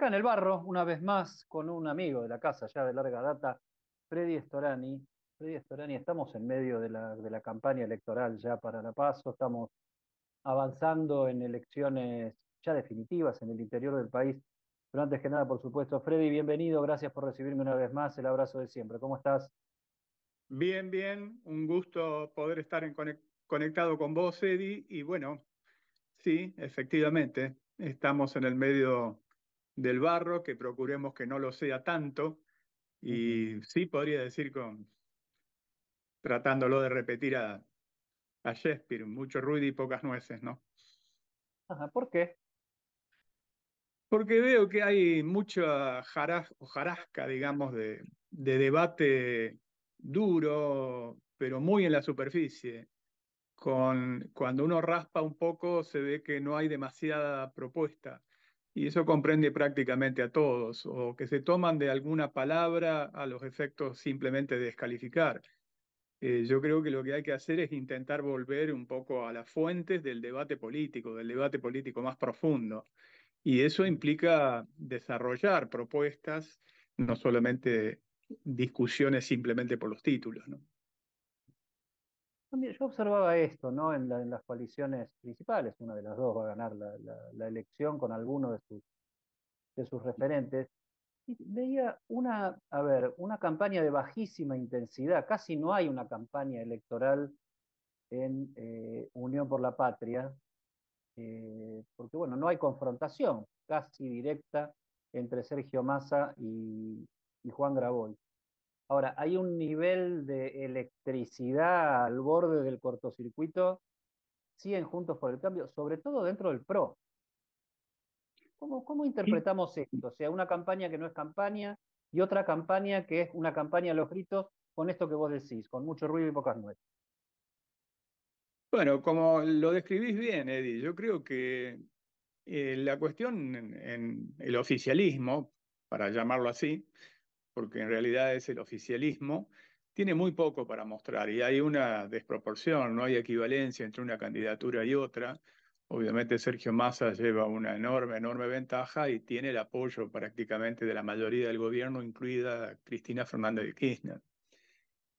acá en el barro, una vez más, con un amigo de la casa ya de larga data, Freddy Storani. Freddy Storani, estamos en medio de la campaña electoral ya para la PASO, estamos avanzando en elecciones ya definitivas en el interior del país. Pero antes que nada, por supuesto, Freddy, bienvenido, gracias por recibirme una vez más, el abrazo de siempre. ¿Cómo estás? Bien, bien, un gusto poder estar conectado con vos, Eddie. Y bueno, sí, efectivamente, estamos en el medio del barro, que procuremos que no lo sea tanto. Ujú. Y sí, podría decir tratándolo de repetir a Shakespeare, mucho ruido y pocas nueces, ¿no? Ajá, ¿por qué? Porque veo que hay mucha hojarasca, digamos, de debate duro, pero muy en la superficie. Cuando uno raspa un poco se ve que no hay demasiada propuesta y eso comprende prácticamente a todos o que se toman de alguna palabra a los efectos simplemente de descalificar. Yo creo que lo que hay que hacer es intentar volver un poco a las fuentes del debate político más profundo, y eso implica desarrollar propuestas, no solamente discusiones simplemente por los títulos, ¿no? Mira, yo observaba esto, ¿no? En las coaliciones principales, una de las dos va a ganar la elección con alguno de sus referentes. Y veía a ver, una campaña de bajísima intensidad, casi no hay una campaña electoral en Unión por la Patria, porque bueno, no hay confrontación casi directa entre Sergio Massa y Juan Grabois. Ahora, hay un nivel de electricidad al borde del cortocircuito, siguen Juntos por el Cambio, sobre todo dentro del PRO. ¿Cómo Y interpretamos esto? O sea, una campaña que no es campaña y otra campaña que es una campaña a los gritos con esto que vos decís, con mucho ruido y pocas nueces. bueno, como lo describís bien, Eddie, yo creo que la cuestión en el oficialismo, para llamarlo así, porque en realidad es el oficialismo, tiene muy poco para mostrar y hay una desproporción, no hay equivalencia entre una candidatura y otra. Obviamente Sergio Massa lleva una enorme, enorme ventaja y tiene el apoyo prácticamente de la mayoría del gobierno, incluida Cristina Fernández de Kirchner.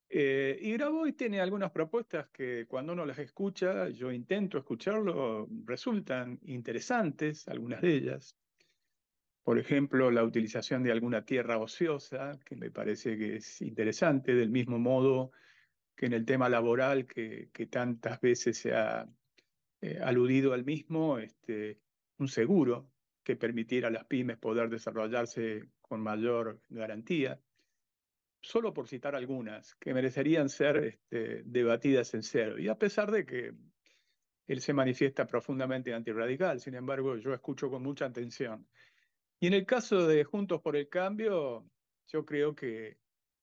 Y Grabois tiene algunas propuestas que cuando uno las escucha, yo intento escucharlo, resultan interesantes, algunas de ellas. Por ejemplo, la utilización de alguna tierra ociosa, que me parece que es interesante, del mismo modo que en el tema laboral que tantas veces se ha aludido al mismo, un seguro que permitiera a las pymes poder desarrollarse con mayor garantía, solo por citar algunas, que merecerían ser debatidas en serio. Y a pesar de que él se manifiesta profundamente antirradical, sin embargo, yo escucho con mucha atención. Y en el caso de Juntos por el Cambio, yo creo que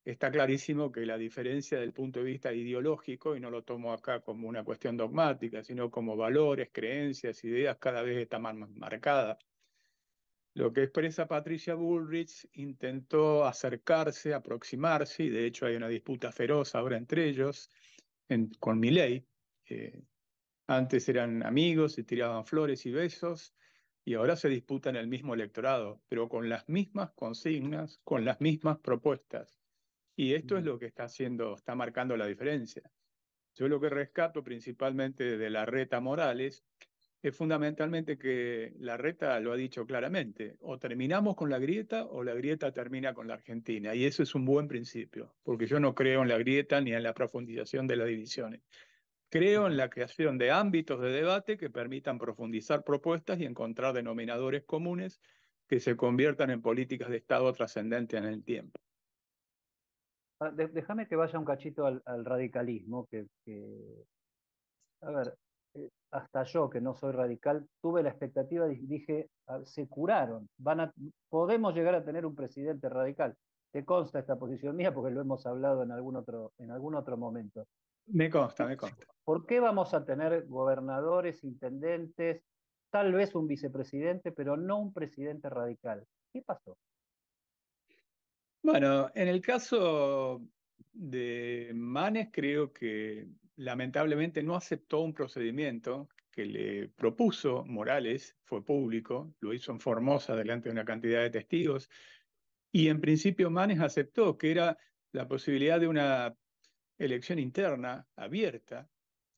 está clarísimo que la diferencia del punto de vista ideológico, y no lo tomo acá como una cuestión dogmática, sino como valores, creencias, ideas, cada vez está más marcada. Lo que expresa Patricia Bullrich intentó acercarse, aproximarse, y de hecho hay una disputa feroz ahora entre ellos, con Milei. Eh, Antes eran amigos, se tiraban flores y besos, y ahora se disputan el mismo electorado, pero con las mismas consignas, con las mismas propuestas. Y esto es Mm. lo que está haciendo, está marcando la diferencia. Yo lo que rescato principalmente de la Reta Morales es fundamentalmente que la Reta lo ha dicho claramente: o terminamos con la grieta o la grieta termina con la Argentina. Y eso es un buen principio, porque yo no creo en la grieta ni en la profundización de las divisiones. Creo en Ujú. la creación de ámbitos de debate que permitan profundizar propuestas y encontrar denominadores comunes que se conviertan en políticas de Estado trascendentes en el tiempo. Déjame que vaya un cachito al radicalismo, a ver, hasta yo que no soy radical, tuve la expectativa, dije, se curaron, podemos llegar a tener un presidente radical. Te consta esta posición mía porque lo hemos hablado en algún otro momento. Me consta, ¿Qué me pasó? consta. ¿Por qué vamos a tener gobernadores, intendentes, tal vez un vicepresidente, pero no un presidente radical? ¿Qué pasó? Bueno, en el caso de Manes, creo que lamentablemente no aceptó un procedimiento que le propuso Morales fue público, lo hizo en Formosa delante de una cantidad de testigos, y en principio Manes aceptó que era la posibilidad de una elección interna abierta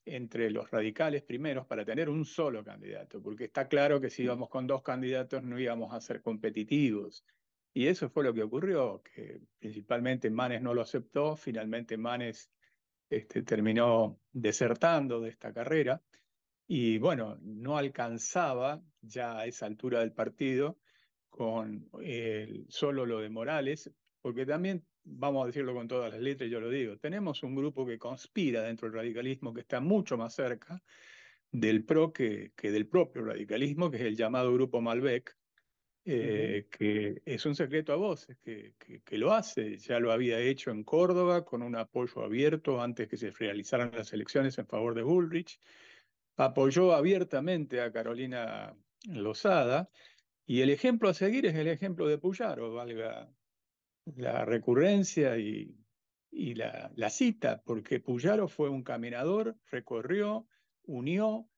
entre los radicales primeros para tener un solo candidato, porque está claro que si íbamos con dos candidatos no íbamos a ser competitivos. Y eso fue lo que ocurrió, que principalmente Manes no lo aceptó, finalmente Manes terminó desertando de esta carrera y bueno, no alcanzaba ya a esa altura del partido con solo lo de Morales, porque también, vamos a decirlo con todas las letras, yo lo digo, tenemos un grupo que conspira dentro del radicalismo que está mucho más cerca del PRO que del propio radicalismo, que es el llamado Grupo Malbec, Ujú. que es un secreto a voces, que lo hace, ya lo había hecho en Córdoba con un apoyo abierto antes que se realizaran las elecciones en favor de Bullrich, apoyó abiertamente a Carolina Lozada, y el ejemplo a seguir es el ejemplo de Puyaro, valga la recurrencia y la cita, porque Puyaro fue un caminador, recorrió, unió,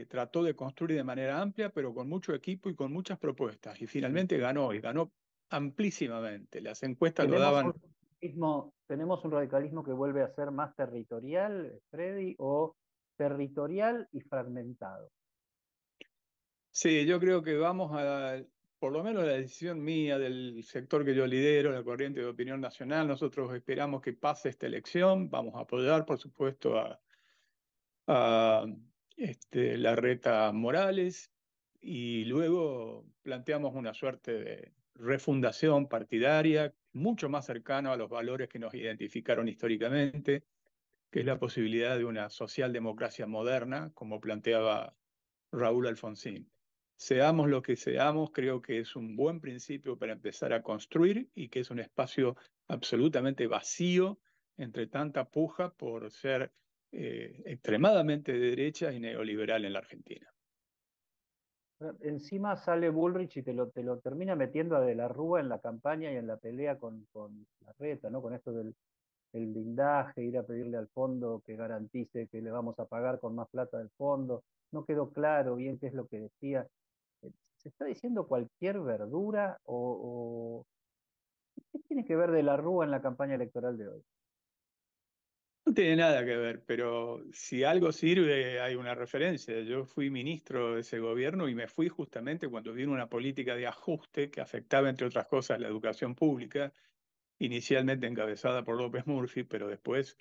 trató de construir de manera amplia, pero con mucho equipo y con muchas propuestas, y finalmente ganó, y ganó amplísimamente. Las encuestas lo ¿Tenemos daban. un tenemos un radicalismo que vuelve a ser más territorial, Freddy, o territorial y fragmentado? Sí, yo creo que vamos a, por lo menos la decisión mía del sector que yo lidero, la corriente de opinión nacional, nosotros esperamos que pase esta elección, vamos a apoyar, por supuesto, a Larreta Morales, y luego planteamos una suerte de refundación partidaria mucho más cercana a los valores que nos identificaron históricamente, que es la posibilidad de una socialdemocracia moderna, como planteaba Raúl Alfonsín. Seamos lo que seamos, creo que es un buen principio para empezar a construir y que es un espacio absolutamente vacío entre tanta puja por ser extremadamente de derecha y neoliberal en la Argentina. Encima sale Bullrich y te lo termina metiendo a De la Rúa en la campaña y en la pelea con Larreta, ¿no? Con esto el blindaje, ir a pedirle al fondo que garantice que le vamos a pagar con más plata del fondo. No quedó claro bien qué es lo que decía. ¿Se está diciendo cualquier verdura o qué tiene que ver De la Rúa en la campaña electoral de hoy? No tiene nada que ver, pero si algo sirve, hay una referencia. Yo fui ministro de ese gobierno y me fui justamente cuando vino una política de ajuste que afectaba, entre otras cosas, la educación pública, inicialmente encabezada por López Murphy, pero después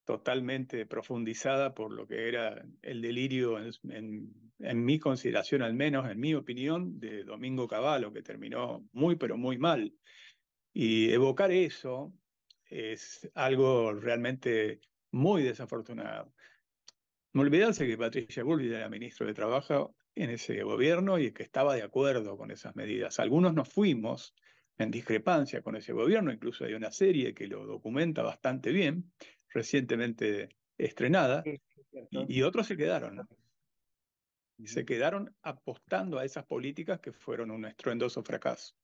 totalmente profundizada por lo que era el delirio, en mi consideración, al menos en mi opinión, de Domingo Cavallo, que terminó muy, pero muy mal. Y evocar eso es algo realmente muy desafortunado. No olvidarse que Patricia Bullrich era ministro de Trabajo en ese gobierno y que estaba de acuerdo con esas medidas. Algunos nos fuimos en discrepancia con ese gobierno, incluso hay una serie que lo documenta bastante bien, recientemente estrenada, Sí, sí, es cierto. y otros se quedaron, ¿no? Se Ujú. quedaron apostando a esas políticas que fueron un estruendoso fracaso.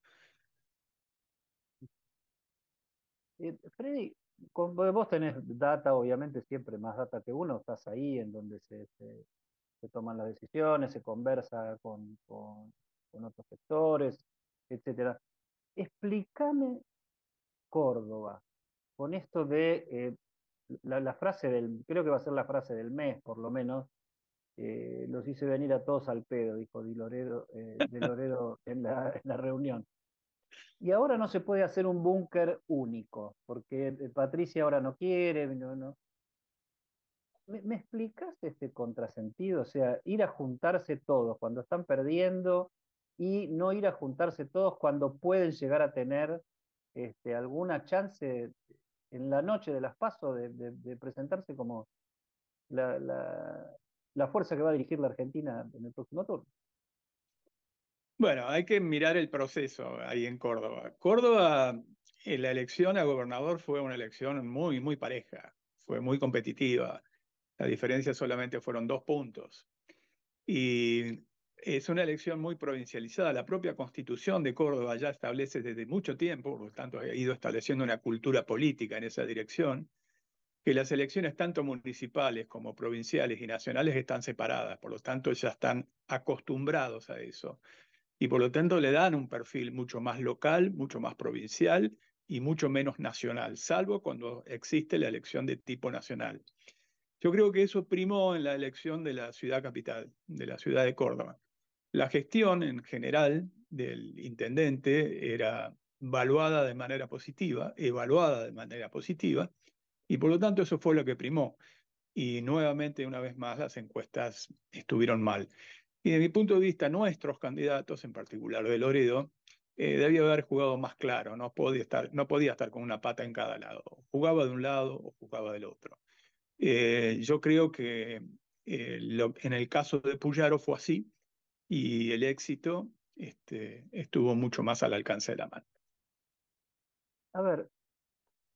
Freddy, vos tenés data, obviamente siempre más data que uno, estás ahí en donde se toman las decisiones, se conversa con otros sectores, etcétera. Explícame Córdoba, con esto de la frase creo que va a ser la frase del mes, por lo menos, los hice venir a todos al pedo, dijo De Loredo en la reunión. Y ahora no se puede hacer un búnker único, porque Patricia ahora no quiere, no. ¿Me explicas este contrasentido? O sea, ir a juntarse todos cuando están perdiendo y no ir a juntarse todos cuando pueden llegar a tener alguna chance en la noche de las PASO de presentarse como la, la, la fuerza que va a dirigir la Argentina en el próximo turno. Bueno, hay que mirar el proceso ahí en Córdoba. Córdoba, la elección a gobernador fue una elección muy, muy pareja, fue muy competitiva. La diferencia solamente fueron 2 puntos. Y es una elección muy provincializada. La propia constitución de Córdoba ya establece desde mucho tiempo, por lo tanto ha ido estableciendo una cultura política en esa dirección, que las elecciones tanto municipales como provinciales y nacionales están separadas, por lo tanto ya están acostumbrados a eso y por lo tanto le dan un perfil mucho más local, mucho más provincial y mucho menos nacional, salvo cuando existe la elección de tipo nacional. Yo creo que eso primó en la elección de la ciudad capital, de la ciudad de Córdoba. La gestión en general del intendente era evaluada de manera positiva, y por lo tanto eso fue lo que primó. Y nuevamente, una vez más, las encuestas estuvieron mal. Y de mi punto de vista, nuestros candidatos, en particular de Loredo, debía haber jugado más claro, no podía estar con una pata en cada lado. Jugaba de un lado o jugaba del otro. Yo creo que en el caso de Puyaro fue así y el éxito estuvo mucho más al alcance de la mano. A ver,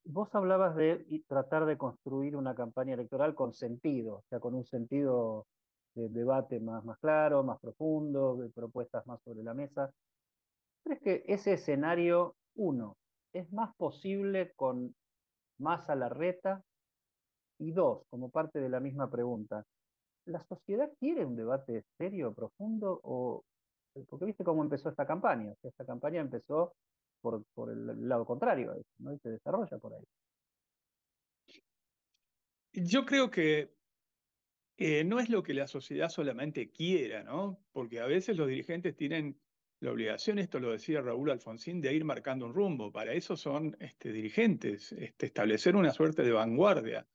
vos hablabas de tratar de construir una campaña electoral con sentido, o sea, con un sentido de debate más claro, más profundo, de propuestas más sobre la mesa. ¿Crees que ese escenario, uno, es más posible con Massa Larreta? Y dos, como parte de la misma pregunta, ¿la sociedad quiere un debate serio, profundo? Porque viste cómo empezó esta campaña. O sea, esta campaña empezó por el lado contrario a eso, ¿no? Y se desarrolla por ahí. Yo creo que no es lo que la sociedad solamente quiera, ¿no? Porque a veces los dirigentes tienen la obligación, esto lo decía Raúl Alfonsín, de ir marcando un rumbo. Para eso son dirigentes, establecer una suerte de vanguardia.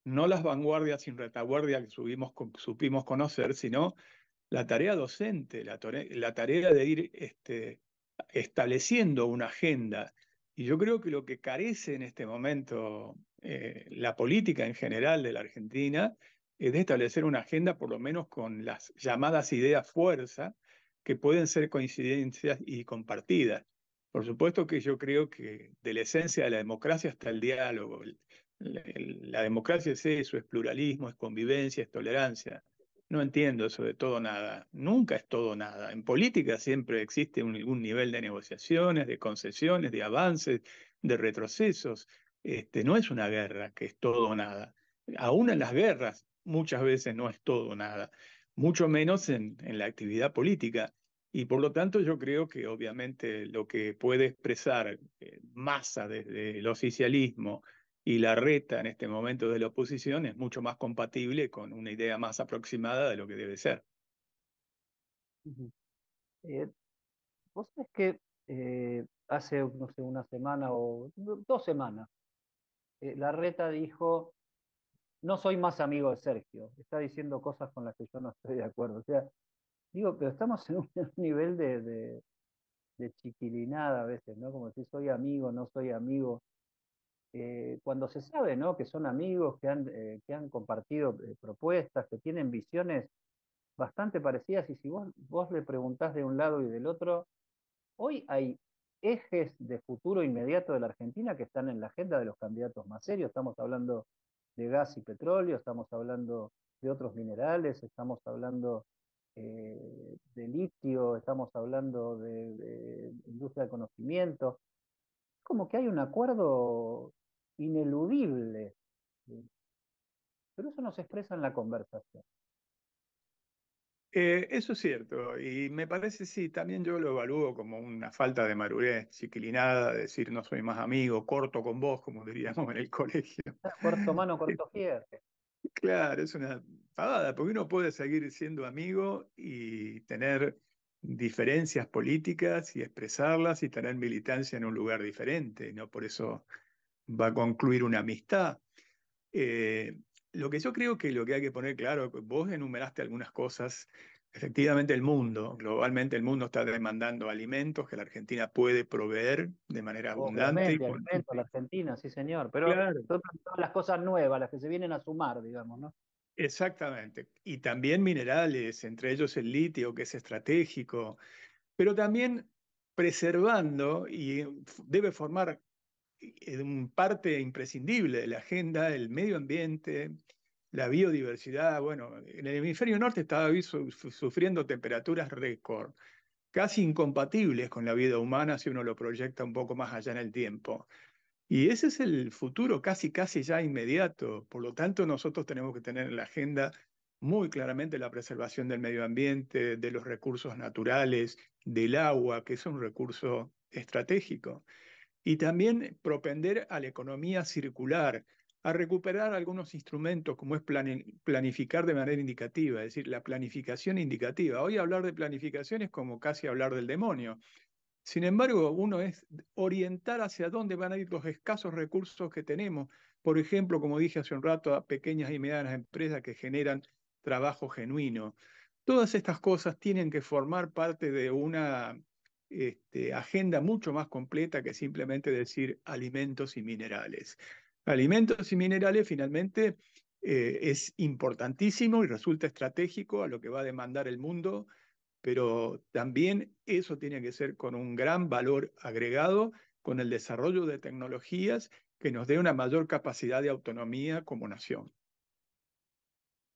No las vanguardias sin retaguardia que supimos conocer, sino la tarea docente, la tarea de ir estableciendo una agenda. Y yo creo que lo que carece en este momento la política en general de la Argentina es de establecer una agenda por lo menos con las llamadas ideas fuerza, que pueden ser coincidencias y compartidas. Por supuesto que yo creo que de la esencia de la democracia está el diálogo. La democracia es eso, es pluralismo, es convivencia, es tolerancia. No entiendo eso de todo nada. Nunca es todo nada. En política siempre existe un nivel de negociaciones, de concesiones, de avances, de retrocesos. No es una guerra que es todo o nada. Aún en las guerras muchas veces no es todo o nada, mucho menos en la actividad política. Y por lo tanto yo creo que obviamente lo que puede expresar Massa desde el oficialismo y la reta en este momento de la oposición es mucho más compatible con una idea más aproximada de lo que debe ser. Ujú. Eh, Vos sabés que hace, no sé, una semana o 2 semanas, Larreta dijo, no soy más amigo de Sergio. Está diciendo cosas con las que yo no estoy de acuerdo. O sea, digo, pero estamos en un nivel de chiquilinada a veces, ¿no? Como si soy amigo, no soy amigo. Cuando se sabe, ¿no? Que son amigos, que han compartido propuestas, que tienen visiones bastante parecidas, y si vos le preguntás de un lado y del otro, hoy hay ejes de futuro inmediato de la Argentina que están en la agenda de los candidatos más serios. Estamos hablando de gas y petróleo, estamos hablando de otros minerales, estamos hablando de litio, estamos hablando de industria del conocimiento. Como que hay un acuerdo ineludible, pero eso no se expresa en la conversación. Eso es cierto, y me parece, sí, también yo lo evalúo como una falta de madurez chiquilinada, decir no soy más amigo, corto con vos, como diríamos en el colegio. Corto mano, corto fierro. Claro, es una pavada, porque uno puede seguir siendo amigo y tener diferencias políticas y expresarlas y tener militancia en un lugar diferente, no por eso va a concluir una amistad. Eh, lo que yo creo que lo que hay que poner claro, vos enumeraste algunas cosas, efectivamente globalmente el mundo está demandando alimentos que la Argentina puede proveer de manera abundante. Obviamente, alimento a la Argentina, sí señor, pero Claro, son todas las cosas nuevas, las que se vienen a sumar, digamos, ¿no? exactamente. Y también minerales, entre ellos el litio, que es estratégico, pero también preservando y debe formar parte imprescindible de la agenda, el medio ambiente, la biodiversidad. Bueno, en el hemisferio norte estaba sufriendo temperaturas récord, casi incompatibles con la vida humana si uno lo proyecta un poco más allá en el tiempo. Y ese es el futuro casi, casi ya inmediato. Por lo tanto, nosotros tenemos que tener en la agenda muy claramente la preservación del medio ambiente, de los recursos naturales, del agua, que es un recurso estratégico. Y también propender a la economía circular, a recuperar algunos instrumentos como es planificar de manera indicativa, es decir, la planificación indicativa. Hoy hablar de planificación es como casi hablar del demonio. Sin embargo, uno es orientar hacia dónde van a ir los escasos recursos que tenemos. Por ejemplo, como dije hace un rato, a pequeñas y medianas empresas que generan trabajo genuino. Todas estas cosas tienen que formar parte de una agenda mucho más completa que simplemente decir alimentos y minerales. Alimentos y minerales finalmente es importantísimo y resulta estratégico a lo que va a demandar el mundo, pero también eso tiene que ser con un gran valor agregado, con el desarrollo de tecnologías que nos dé una mayor capacidad de autonomía como nación.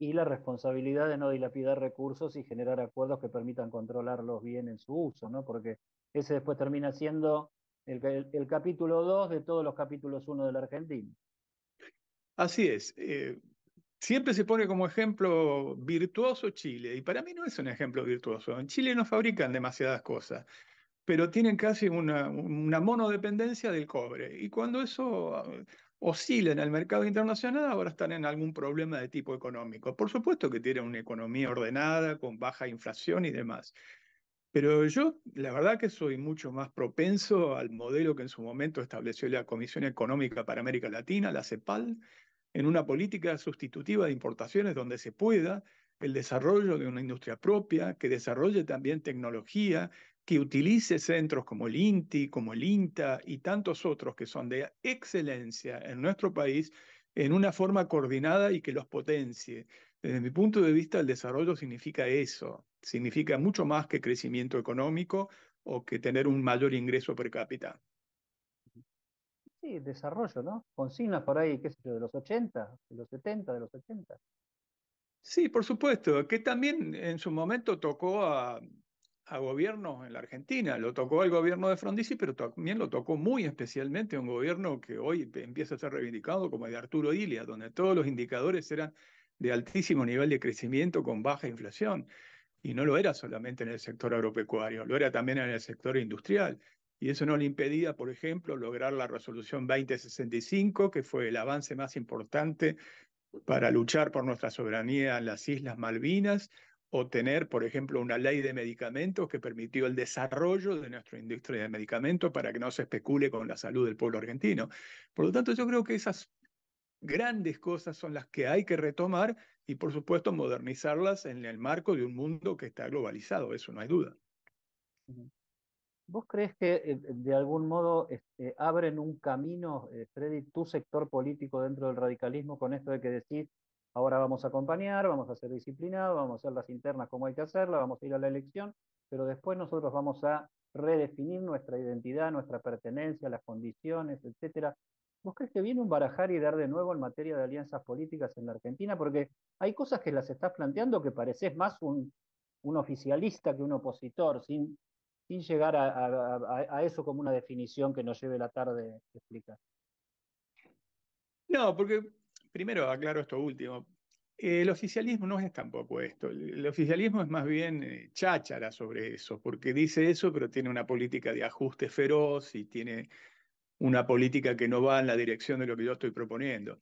Y la responsabilidad de no dilapidar recursos y generar acuerdos que permitan controlarlos bien en su uso, ¿no? Porque ese después termina siendo el capítulo 2 de todos los capítulos 1 de la Argentina. Así es. Siempre se pone como ejemplo virtuoso Chile, y para mí no es un ejemplo virtuoso. En Chile no fabrican demasiadas cosas, pero tienen casi una monodependencia del cobre. Y cuando eso oscila en el mercado internacional, ahora están en algún problema de tipo económico. Por supuesto que tienen una economía ordenada, con baja inflación y demás. Pero yo, la verdad que soy mucho más propenso al modelo que en su momento estableció la Comisión Económica para América Latina, la CEPAL, en una política sustitutiva de importaciones donde se pueda, el desarrollo de una industria propia, que desarrolle también tecnología, que utilice centros como el INTI, como el INTA y tantos otros que son de excelencia en nuestro país en una forma coordinada y que los potencie. Desde mi punto de vista, el desarrollo significa eso, significa mucho más que crecimiento económico o que tener un mayor ingreso per cápita. Sí, desarrollo, ¿no? Consignas por ahí, qué sé yo, de los 80, de los 70, de los 80. Sí, por supuesto, que también en su momento tocó a gobiernos en la Argentina, lo tocó al gobierno de Frondizi, pero también lo tocó muy especialmente a un gobierno que hoy empieza a ser reivindicado como el de Arturo Illia, donde todos los indicadores eran de altísimo nivel de crecimiento con baja inflación. Y no lo era solamente en el sector agropecuario, lo era también en el sector industrial. Y eso no le impedía, por ejemplo, lograr la resolución 2065, que fue el avance más importante para luchar por nuestra soberanía en las Islas Malvinas, o tener, por ejemplo, una ley de medicamentos que permitió el desarrollo de nuestra industria de medicamentos para que no se especule con la salud del pueblo argentino. Por lo tanto, yo creo que esas grandes cosas son las que hay que retomar y, por supuesto, modernizarlas en el marco de un mundo que está globalizado, eso no hay duda. ¿Vos crees que de algún modo abren un camino, Freddy, tu sector político dentro del radicalismo con esto de que decís, ahora vamos a acompañar, vamos a ser disciplinados, vamos a hacer las internas como hay que hacerlas, vamos a ir a la elección, pero después nosotros vamos a redefinir nuestra identidad, nuestra pertenencia, las condiciones, etcétera? ¿Vos crees que viene un barajar y dar de nuevo en materia de alianzas políticas en la Argentina? Porque hay cosas que las estás planteando que pareces más un oficialista que un opositor, sin llegar a eso como una definición que nos lleve la tarde a explicar. No, porque primero aclaro esto último. El oficialismo no es tampoco esto. El oficialismo es más bien cháchara sobre eso, porque dice eso, pero tiene una política de ajuste feroz y tiene una política que no va en la dirección de lo que yo estoy proponiendo.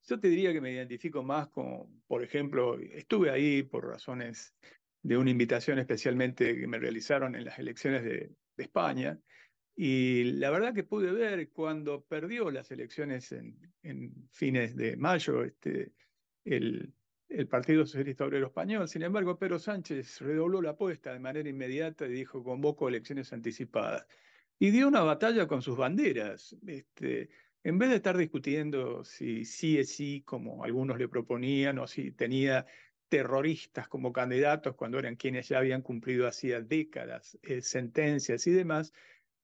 Yo te diría que me identifico más con, por ejemplo, estuve ahí por razones de una invitación especialmente que me realizaron en las elecciones de España, y la verdad que pude ver cuando perdió las elecciones en fines de mayo el, el Partido Socialista Obrero Español. Sin embargo, Pedro Sánchez redobló la apuesta de manera inmediata y dijo convoco elecciones anticipadas. Y dio una batalla con sus banderas. En vez de estar discutiendo si sí es sí, como algunos le proponían, o si tenía terroristas como candidatos cuando eran quienes ya habían cumplido hacía décadas sentencias y demás,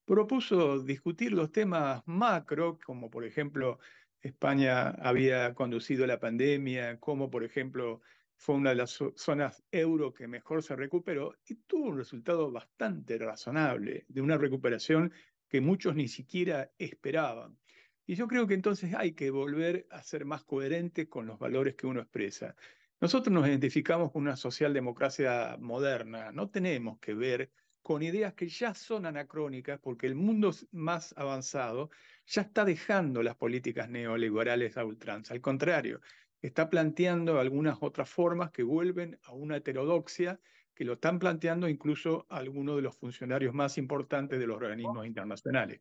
propuso discutir los temas macro, como por ejemplo España había conducido la pandemia, como por ejemplo fue una de las zonas euro que mejor se recuperó y tuvo un resultado bastante razonable de una recuperación que muchos ni siquiera esperaban. Y yo creo que entonces hay que volver a ser más coherente con los valores que uno expresa. Nosotros nos identificamos con una socialdemocracia moderna, no tenemos que ver con ideas que ya son anacrónicas, porque el mundo más avanzado ya está dejando las políticas neoliberales a ultranza. Al contrario, está planteando algunas otras formas que vuelven a una heterodoxia que lo están planteando incluso algunos de los funcionarios más importantes de los organismos internacionales.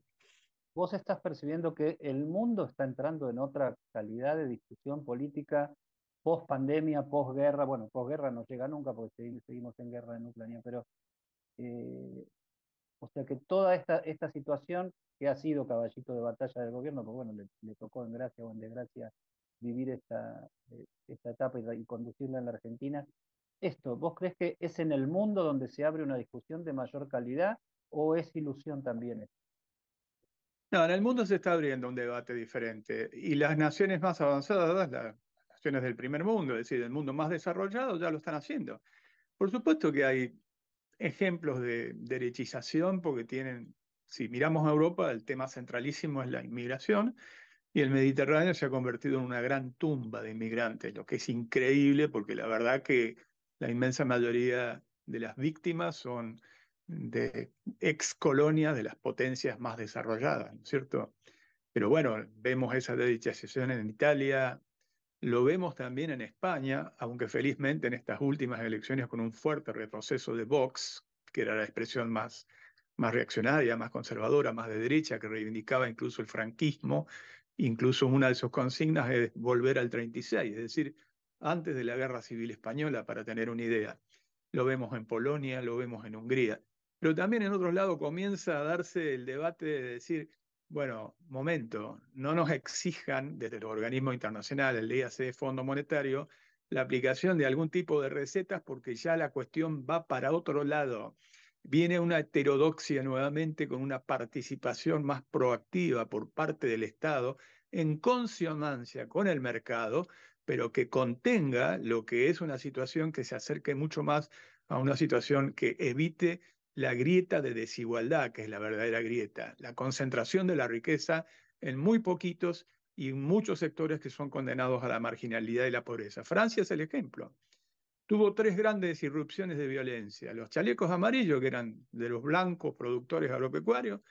Vos estás percibiendo que el mundo está entrando en otra calidad de discusión política post pandemia, posguerra. Bueno, posguerra no llega nunca porque seguimos en guerra en Ucrania, pero eh, o sea que toda esta situación que ha sido caballito de batalla del gobierno, pues bueno, le tocó en gracia o en desgracia vivir esta etapa y conducirla en la Argentina. Esto, ¿vos crees que es en el mundo donde se abre una discusión de mayor calidad o es ilusión también esto? No, en el mundo se está abriendo un debate diferente y las naciones más avanzadas, las naciones del primer mundo, es decir, del mundo más desarrollado, ya lo están haciendo. Por supuesto que hay ejemplos de derechización porque tienen, si miramos a Europa, el tema centralísimo es la inmigración y el Mediterráneo se ha convertido en una gran tumba de inmigrantes, lo que es increíble porque la verdad que la inmensa mayoría de las víctimas son de ex colonias de las potencias más desarrolladas, ¿no es cierto? Pero bueno, vemos esa dedicación en Italia, lo vemos también en España, aunque felizmente en estas últimas elecciones con un fuerte retroceso de Vox, que era la expresión más reaccionaria, más conservadora, más de derecha, que reivindicaba incluso el franquismo, incluso una de sus consignas es volver al 36, es decir, antes de la Guerra Civil Española, para tener una idea. Lo vemos en Polonia, lo vemos en Hungría, pero también en otros lados comienza a darse el debate de decir, bueno, momento, no nos exijan desde los organismos internacionales, el IAC, Fondo Monetario, la aplicación de algún tipo de recetas porque ya la cuestión va para otro lado. Viene una heterodoxia nuevamente con una participación más proactiva por parte del Estado en consonancia con el mercado, pero que contenga lo que es una situación que se acerque mucho más a una situación que evite la grieta de desigualdad, que es la verdadera grieta, la concentración de la riqueza en muy poquitos y muchos sectores que son condenados a la marginalidad y la pobreza. Francia es el ejemplo. Tuvo tres grandes irrupciones de violencia. Los chalecos amarillos, que eran de los blancos productores agropecuarios,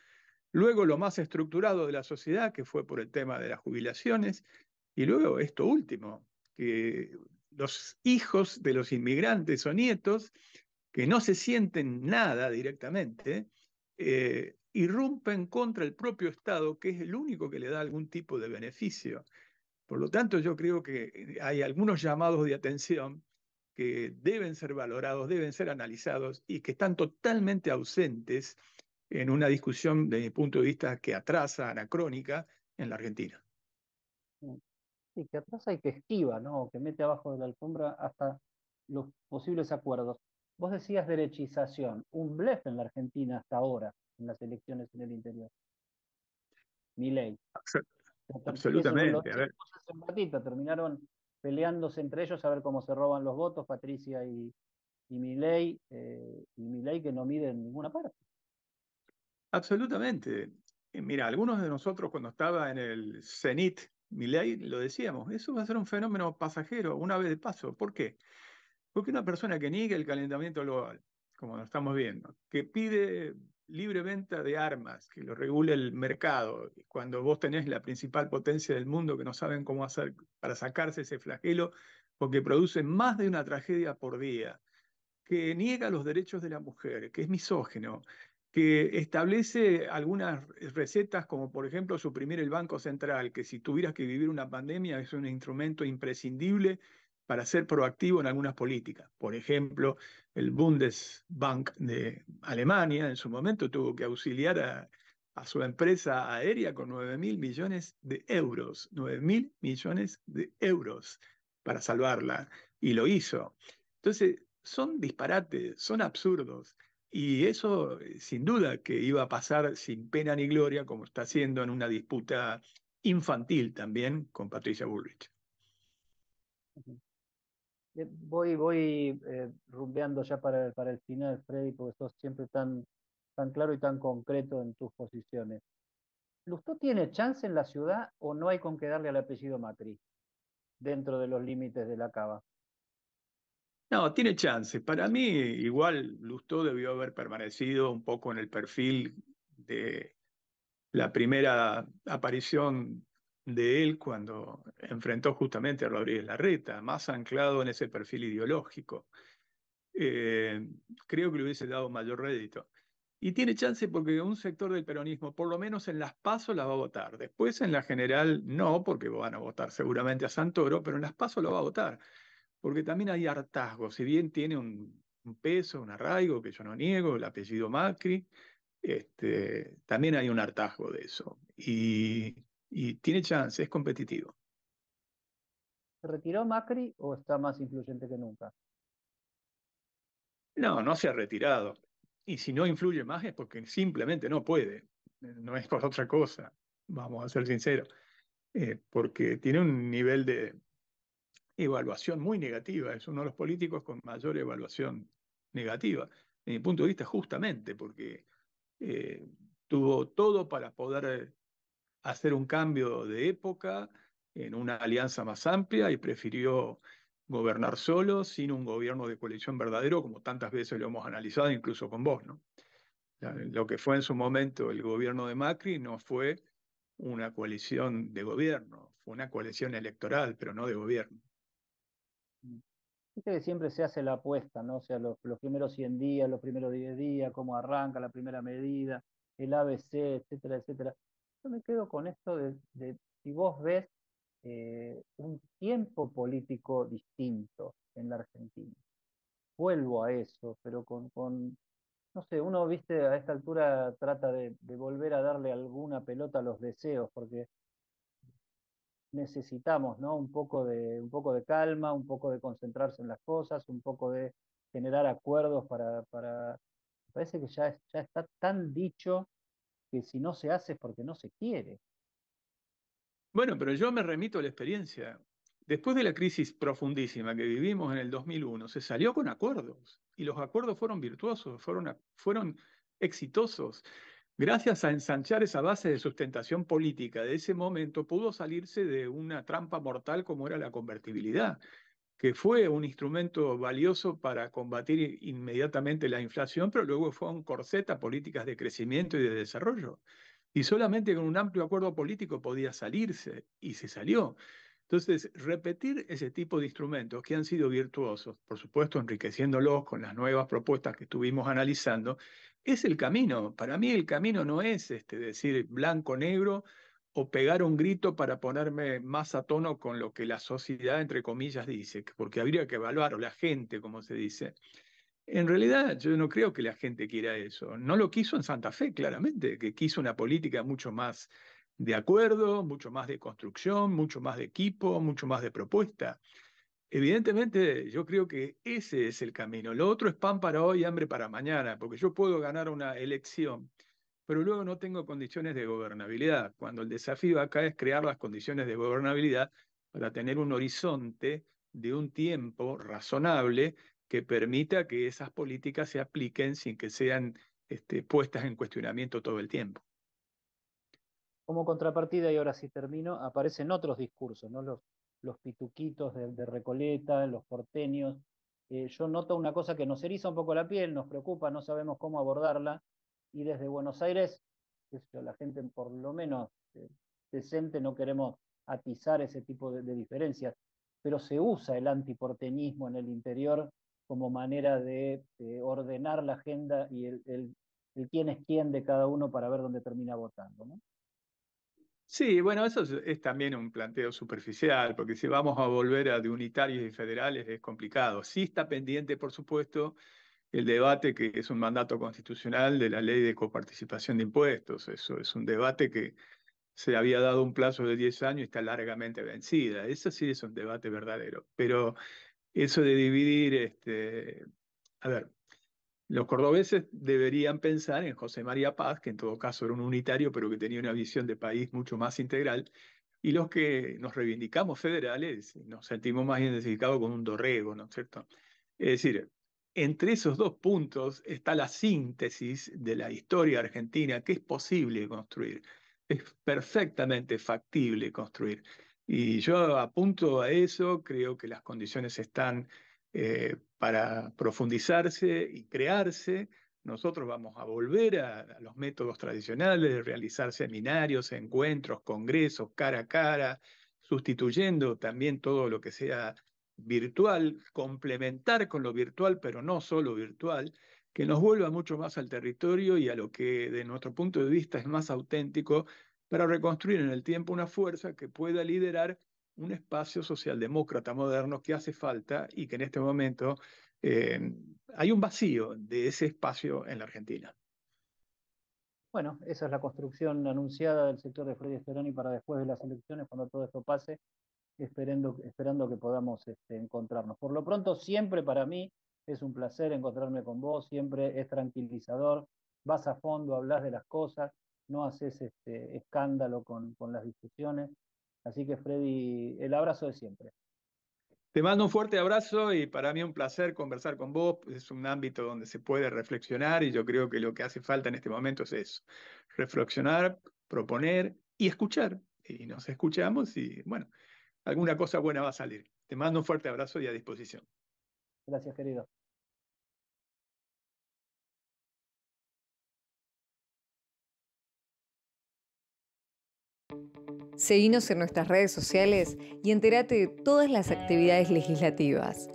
luego lo más estructurado de la sociedad, que fue por el tema de las jubilaciones, y luego esto último, que los hijos de los inmigrantes o nietos, que no se sienten nada directamente, irrumpen contra el propio Estado, que es el único que le da algún tipo de beneficio. Por lo tanto, yo creo que hay algunos llamados de atención que deben ser valorados, deben ser analizados y que están totalmente ausentes en una discusión, de mi punto de vista, que atrasa, anacrónica, en la Argentina. Sí, que atrasa y que esquiva, ¿no? Que mete abajo de la alfombra hasta los posibles acuerdos. Vos decías derechización, un blef en la Argentina hasta ahora, en las elecciones en el interior. Milei. Y eso lo Absolutamente. A ver, decíamos hace un ratito, terminaron peleándose entre ellos a ver cómo se roban los votos, Patricia y Milei que no mide en ninguna parte. absolutamente. Mira, algunos de nosotros cuando estaba en el cenit Milei lo decíamos, eso va a ser un fenómeno pasajero, una vez de paso. ¿Por qué? Porque una persona que niegue el calentamiento global, como lo estamos viendo, que pide libre venta de armas, que lo regule el mercado, cuando vos tenés la principal potencia del mundo que no saben cómo hacer para sacarse ese flagelo, porque produce más de una tragedia por día, que niega los derechos de la mujer, que es misógino, que establece algunas recetas como por ejemplo suprimir el Banco Central, que si tuvieras que vivir una pandemia es un instrumento imprescindible para ser proactivo en algunas políticas. Por ejemplo, el Bundesbank de Alemania en su momento tuvo que auxiliar a su empresa aérea con 9.000 millones de euros, 9.000 millones de euros para salvarla, y lo hizo. Entonces, son disparates, son absurdos. Y eso, sin duda, que iba a pasar sin pena ni gloria, como está haciendo en una disputa infantil también con Patricia Bullrich. Voy rumbeando ya para el final, Freddy, porque sos siempre tan claro y tan concreto en tus posiciones. ¿Lustó tiene chance en la ciudad o no hay con qué darle al apellido Macri dentro de los límites de la cava? No, tiene chance. Para mí, igual Lustó debió haber permanecido un poco en el perfil de la primera aparición de él cuando enfrentó justamente a Rodríguez Larreta, más anclado en ese perfil ideológico. Eh, Creo que le hubiese dado mayor rédito. Y tiene chance porque un sector del peronismo, por lo menos en las PASO, la va a votar. Después en la general no, porque van a votar seguramente a Santoro, pero en las PASO lo va a votar porque también hay hartazgo, si bien tiene un peso, un arraigo que yo no niego, el apellido Macri, también hay un hartazgo de eso y tiene chance, es competitivo. ¿Se retiró Macri o está más influyente que nunca? No, no se ha retirado. Y si no influye más es porque simplemente no puede, no es por otra cosa, vamos a ser sinceros, porque tiene un nivel de evaluación muy negativa, es uno de los políticos con mayor evaluación negativa, desde mi punto de vista justamente porque eh, tuvo todo para poder hacer un cambio de época en una alianza más amplia y prefirió gobernar solo, sin un gobierno de coalición verdadero, como tantas veces lo hemos analizado, incluso con vos, ¿no? Lo que fue en su momento el gobierno de Macri no fue una coalición de gobierno, fue una coalición electoral, pero no de gobierno. Viste que siempre se hace la apuesta, ¿no? O sea, los primeros 100 días, los primeros 10 días, cómo arranca la primera medida, el ABC, etcétera, etcétera. Yo me quedo con esto de si vos ves un tiempo político distinto en la Argentina. Vuelvo a eso, pero no sé, uno, viste, a esta altura trata de volver a darle alguna pelota a los deseos, porque necesitamos, ¿no? Un poco de calma, un poco de concentrarse en las cosas, un poco de generar acuerdos parece que ya está tan dicho que si no se hace es porque no se quiere. Bueno, pero yo me remito a la experiencia. Después de la crisis profundísima que vivimos en el 2001, se salió con acuerdos y los acuerdos fueron virtuosos, fueron exitosos. Gracias a ensanchar esa base de sustentación política de ese momento, pudo salirse de una trampa mortal como era la convertibilidad, que fue un instrumento valioso para combatir inmediatamente la inflación, pero luego fue un corset a políticas de crecimiento y de desarrollo. Y solamente con un amplio acuerdo político podía salirse, y se salió. Entonces, repetir ese tipo de instrumentos que han sido virtuosos, por supuesto enriqueciéndolos con las nuevas propuestas que estuvimos analizando, es el camino. Para mí el camino no es decir blanco-negro o pegar un grito para ponerme más a tono con lo que la sociedad, entre comillas, dice, porque habría que evaluar, o la gente, como se dice. En realidad, yo no creo que la gente quiera eso. No lo quiso en Santa Fe, claramente, que quiso una política mucho más de acuerdo, mucho más de construcción, mucho más de equipo, mucho más de propuesta. Evidentemente, yo creo que ese es el camino. Lo otro es pan para hoy, hambre para mañana, porque yo puedo ganar una elección, pero luego no tengo condiciones de gobernabilidad, cuando el desafío acá es crear las condiciones de gobernabilidad para tener un horizonte de un tiempo razonable que permita que esas políticas se apliquen sin que sean puestas en cuestionamiento todo el tiempo. Como contrapartida, y ahora sí termino, aparecen otros discursos, ¿no? Los pituquitos de Recoleta, los porteños. Yo noto una cosa que nos eriza un poco la piel, nos preocupa, no sabemos cómo abordarla, y desde Buenos Aires, qué sé yo, la gente por lo menos decente, no queremos atizar ese tipo de diferencias, pero se usa el antiporteñismo en el interior como manera de ordenar la agenda y el quién es quién de cada uno para ver dónde termina votando, ¿no? Sí, bueno, eso es también un planteo superficial, porque si vamos a volver a de unitarios y federales es complicado. Sí está pendiente, por supuesto, el debate que es un mandato constitucional de la ley de coparticipación de impuestos. Eso es un debate que se había dado un plazo de 10 años y está largamente vencida. Eso sí es un debate verdadero. Pero eso de dividir, a ver, los cordobeses deberían pensar en José María Paz, que en todo caso era un unitario, pero que tenía una visión de país mucho más integral, y los que nos reivindicamos federales nos sentimos más identificados con un Dorrego, ¿no es cierto? Es decir, entre esos dos puntos está la síntesis de la historia argentina que es posible construir. es perfectamente factible construir. Y yo apunto a eso, creo que las condiciones están para profundizarse y crearse. Nosotros vamos a volver a los métodos tradicionales de realizar seminarios, encuentros, congresos, cara a cara, sustituyendo también todo lo que sea virtual, complementar con lo virtual, pero no solo virtual, que nos vuelva mucho más al territorio y a lo que de nuestro punto de vista es más auténtico para reconstruir en el tiempo una fuerza que pueda liderar un espacio socialdemócrata moderno que hace falta y que en este momento hay un vacío de ese espacio en la Argentina. Bueno, esa es la construcción anunciada del sector de Freddy Speroni para después de las elecciones, cuando todo esto pase, esperando que podamos encontrarnos. Por lo pronto, siempre para mí es un placer encontrarme con vos, siempre es tranquilizador, vas a fondo, hablas de las cosas, no haces escándalo con las discusiones. Así que Freddy, el abrazo de siempre. Te mando un fuerte abrazo y para mí un placer conversar con vos. Es un ámbito donde se puede reflexionar y yo creo que lo que hace falta en este momento es eso, reflexionar, proponer y escuchar. Y nos escuchamos y bueno, alguna cosa buena va a salir. Te mando un fuerte abrazo y a disposición. Gracias, querido. Seguinos en nuestras redes sociales y entérate de todas las actividades legislativas.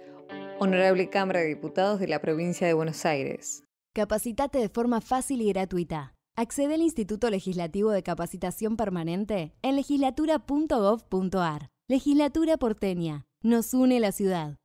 Honorable Cámara de Diputados de la Provincia de Buenos Aires. Capacitate de forma fácil y gratuita. Accede al Instituto Legislativo de Capacitación Permanente en legislatura.gov.ar. Legislatura porteña. Nos une la ciudad.